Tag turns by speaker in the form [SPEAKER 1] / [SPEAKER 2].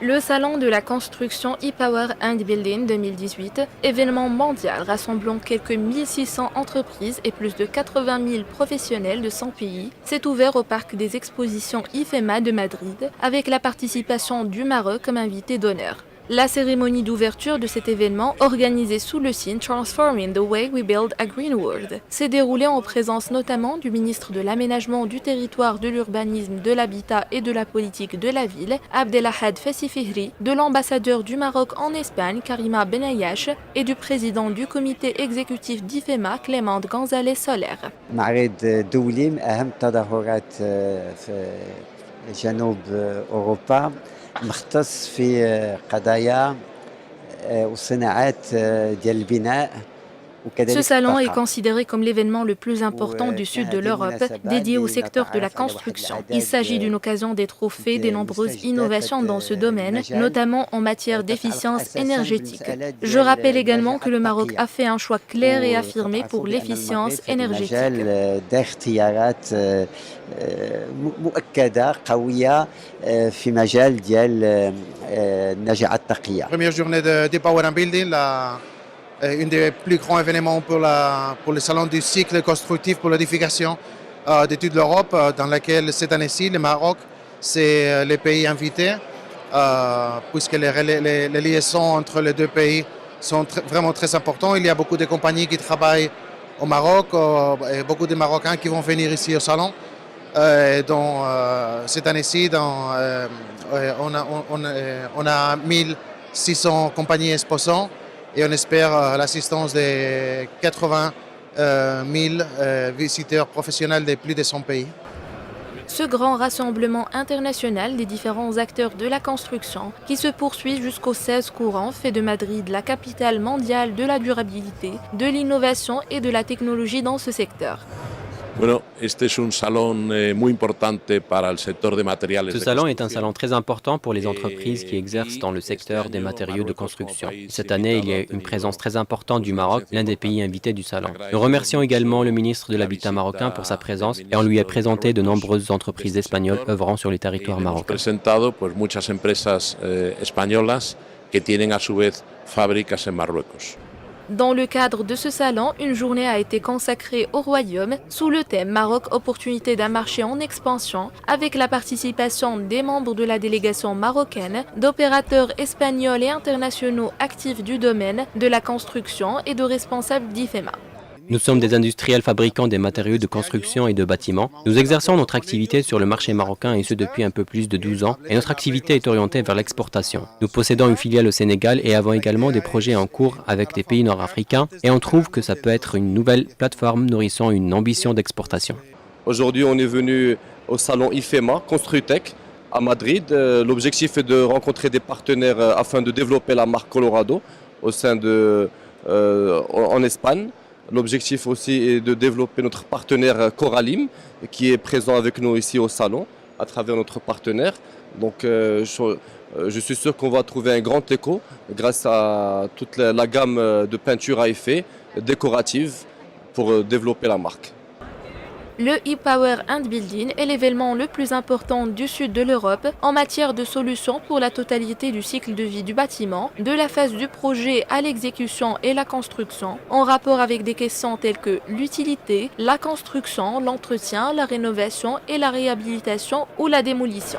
[SPEAKER 1] Le salon de la construction e-Power and Building 2018, événement mondial rassemblant quelques 1600 entreprises et plus de 80 000 professionnels de 100 pays, s'est ouvert au parc des expositions IFEMA de Madrid avec la participation du Maroc comme invité d'honneur. La cérémonie d'ouverture de cet événement, organisée sous le signe Transforming the Way We Build a Green World, s'est déroulée en présence notamment du ministre de l'Aménagement du Territoire, de l'Urbanisme, de l'Habitat et de la Politique de la Ville, Abdelahad Fessi-Fihri, de l'ambassadeur du Maroc en Espagne, Karima Benayache, et du président du comité exécutif d'IFEMA, Clément González Soler.
[SPEAKER 2] معرض دولي من أهم التظاهرات في جنوب أوروبا مختص في قضايا وصناعات ديال البناء.
[SPEAKER 1] Ce salon est considéré comme l'événement le plus important du sud de l'Europe, dédié au secteur de la construction. Il s'agit d'une occasion d'être au fait des nombreuses innovations dans ce domaine, notamment en matière d'efficience énergétique. Je rappelle également que le Maroc a fait un choix clair et affirmé pour l'efficience énergétique.
[SPEAKER 3] Première journée de Power and Building, une des plus grands événements pour le salon du cycle constructif pour l'édification de toute l'Europe, dans laquelle cette année-ci, le Maroc, c'est le pays invité, puisque les liaisons entre les deux pays sont vraiment très importantes. Il y a beaucoup de compagnies qui travaillent au Maroc, et beaucoup de Marocains qui vont venir ici au salon. Cette année-ci, on a 1600 compagnies exposants. Et on espère l'assistance de 80 000 visiteurs professionnels de plus de 100 pays.
[SPEAKER 1] Ce grand rassemblement international des différents acteurs de la construction, qui se poursuit jusqu'au 16 courant, fait de Madrid la capitale mondiale de la durabilité, de l'innovation et de la technologie dans ce secteur.
[SPEAKER 4] Ce salon est un salon très important pour les entreprises qui exercent dans le secteur des matériaux de construction. Cette année, il y a une présence très importante du Maroc, l'un des pays invités du salon. Nous remercions également le ministre de l'Habitat marocain pour sa présence et on lui a présenté de nombreuses entreprises espagnoles œuvrant sur les territoires marocains. Dans
[SPEAKER 1] le cadre de ce salon, une journée a été consacrée au Royaume sous le thème Maroc, opportunité d'un marché en expansion, avec la participation des membres de la délégation marocaine, d'opérateurs espagnols et internationaux actifs du domaine de la construction et de responsables d'IFEMA. Nous sommes des industriels fabricants des matériaux de construction et de bâtiments. Nous exerçons notre activité sur le marché marocain et ce depuis un peu plus de 12 ans et notre activité est orientée vers l'exportation. Nous possédons une filiale au Sénégal et avons également des projets en cours avec des pays nord-africains et on trouve que ça peut être une nouvelle plateforme nourrissant une ambition d'exportation.
[SPEAKER 5] Aujourd'hui, on est venu au salon IFEMA Construtech à Madrid. L'objectif est de rencontrer des partenaires afin de développer la marque Colorado au sein en Espagne. L'objectif aussi est de développer notre partenaire Coralim, qui est présent avec nous ici au salon, à travers notre partenaire. Donc je suis sûr qu'on va trouver un grand écho grâce à toute la gamme de peintures à effet décorative pour développer la marque.
[SPEAKER 1] Le e-Power and Building est l'événement le plus important du sud de l'Europe en matière de solutions pour la totalité du cycle de vie du bâtiment, de la phase du projet à l'exécution et la construction, en rapport avec des questions telles que l'utilité, la construction, l'entretien, la rénovation et la réhabilitation ou la démolition.